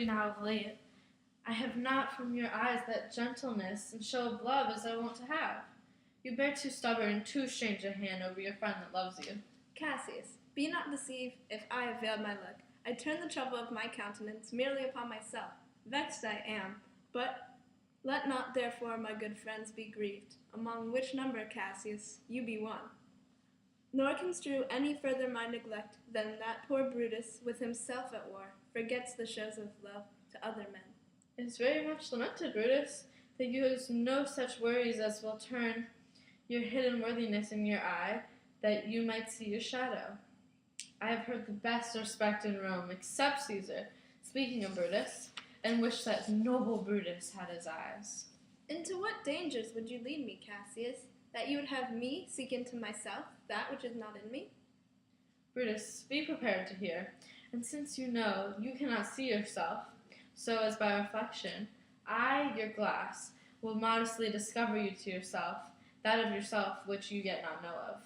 truly now of late. I have not from your eyes that gentleness and show of love as I want to have. You bear too stubborn and too strange a hand over your friend that loves you. Cassius, be not deceived if I have veiled my look. I turn the trouble of my countenance merely upon myself. Vexed I am, but let not therefore my good friends be grieved, among which number, Cassius, you be one. Nor construe any further my neglect than that poor Brutus, with himself at war, forgets the shows of love to other men. It is very much lamented, Brutus, that you have no such worries as will turn your hidden worthiness in your eye, that you might see your shadow. I have heard the best respect in Rome, except Caesar, speaking of Brutus, and wish that noble Brutus had his eyes. Into what dangers would you lead me, Cassius, that you would have me seek into myself that which is not in me? Brutus, be prepared to hear, and since you know you cannot see yourself, so as by reflection, I, your glass, will modestly discover you to yourself, that of yourself which you yet not know of.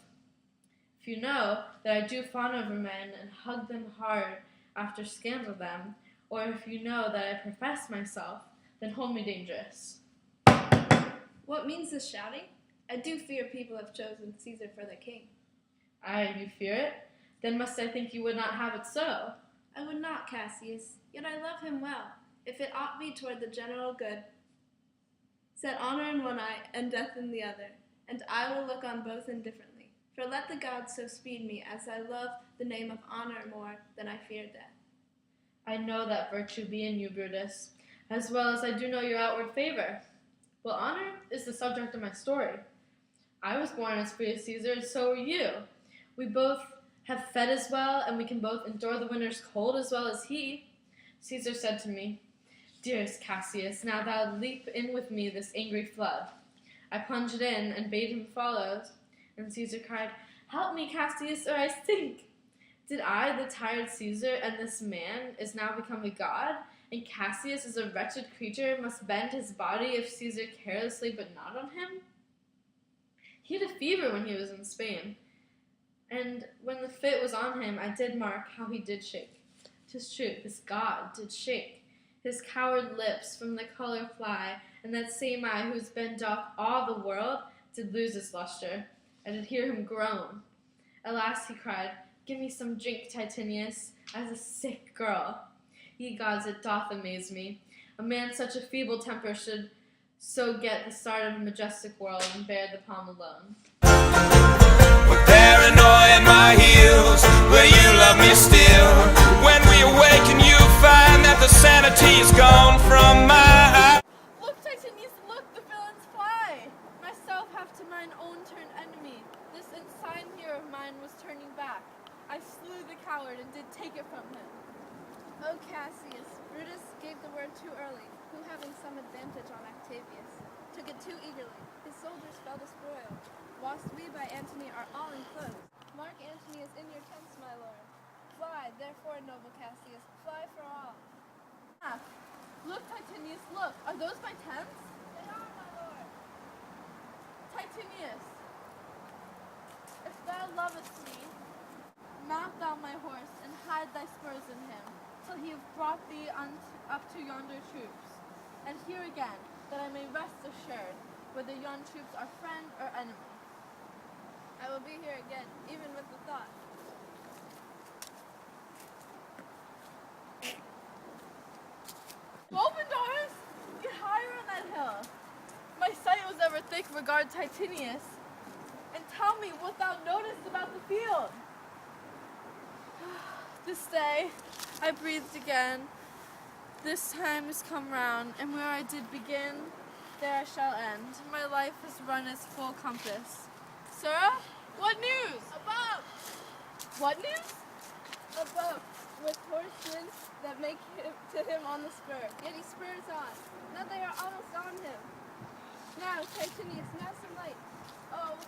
If you know that I do fawn over men and hug them hard after scandal them, or if you know that I profess myself, then hold me dangerous. What means this shouting? I do fear people have chosen Caesar for their king. Aye, you fear it? Then must I think you would not have it so? I would not, Cassius, yet I love him well, if it ought be toward the general good. Set honor in one eye and death in the other, and I will look on both indifferently. For let the gods so speed me, as I love the name of honor more than I fear death. I know that virtue be in you, Brutus, as well as I do know your outward favor. Well, honor is the subject of my story. I was born as free as Caesar, and so are you. We both have fed as well, and we can both endure the winter's cold as well as he. Caesar said to me, Dearest Cassius, now thou leap in with me this angry flood. I plunged in and bade him follow, and Caesar cried, Help me, Cassius, or I sink. Did I, the tired Caesar, and this man is now become a god, and Cassius is a wretched creature, must bend his body if Caesar carelessly but not on him? He had a fever when he was in Spain, and when the fit was on him, I did mark how he did shake. 'Tis true, this god did shake. His coward lips from the color fly, and that same eye whose been doth awe the world, did lose its lustre. I did hear him groan. At last he cried, Give me some drink, Titinius, as a sick girl. Ye gods, it doth amaze me. A man such a feeble temper should so get the start of a majestic world and bear the palm alone. With paranoia at my heels, will you love me still? When we awaken, you find that the sanity is gone from my eyes. Look, Titinius, look, the villains fly! Myself have to mine own turned enemy. This ensign here of mine was turning back. I slew the coward and did take it from him. O Cassius, Brutus gave the word too early, who having some advantage on Octavius, took it too eagerly. His soldiers fell the spoil, whilst we by Antony are all enclosed. Mark Antony is in your tents, my lord. Fly, therefore, noble Cassius, fly for all. Ah, look, Titinius, look, are those my tents? They are, my lord. Titinius, if thou lovest me, mount thou my horse and hide thy spurs in him, till he have brought thee up to yonder troops. And here again, that I may rest assured, whether yon troops are friend or enemy. I will be here again, even with the thought. Open doors! Get higher on that hill. My sight was ever thick regard Titinius. And tell me what thou noticed about the field. This day I breathed again. This time is come round, and where I did begin, there I shall end. My life has run its full compass. Sir, what news? Above! What news? Above, with horsemen that make him to him on the spur. Yet he spurs on. Now they are almost on him. Now, Titinius, now some light. Oh,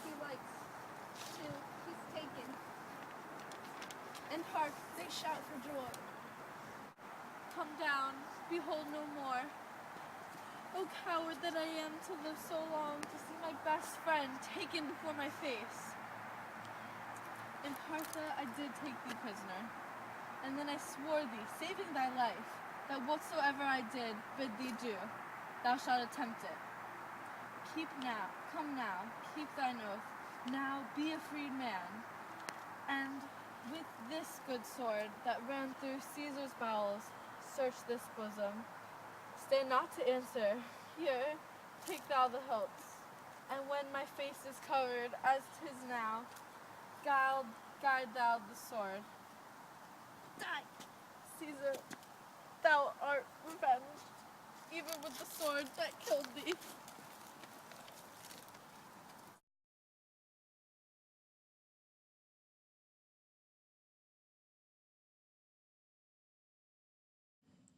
he likes to. He's taken. And hark, they shout for joy. Come down, behold no more. O coward that I am to live so long, to see my best friend taken before my face. In Partha I did take thee prisoner, and then I swore thee, saving thy life, that whatsoever I did bid thee do, thou shalt attempt it. Come now, keep thine oath, now be a freed man. And with this good sword that ran through Caesar's bowels, search this bosom. Stay not to answer, here, take thou the hilts. And when my face is covered, as 'tis now, guide thou the sword. Die, Caesar, thou art revenged, even with the sword that killed thee.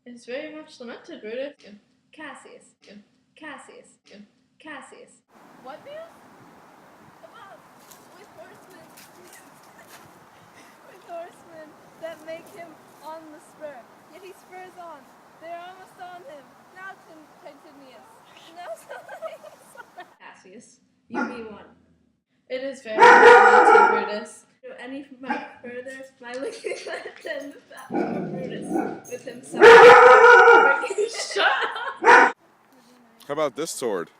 It's very much lamented, Brutus. Cassius. Cassius. Cassius. What news? About with horsemen that make him on the spur. Yet he spurs on. They're almost on him. Now Titinius. Now Cassius, you be one. It is very lamented, Brutus. Go any further, my looking than the fat Brutus with himself. Shut up! How about this sword?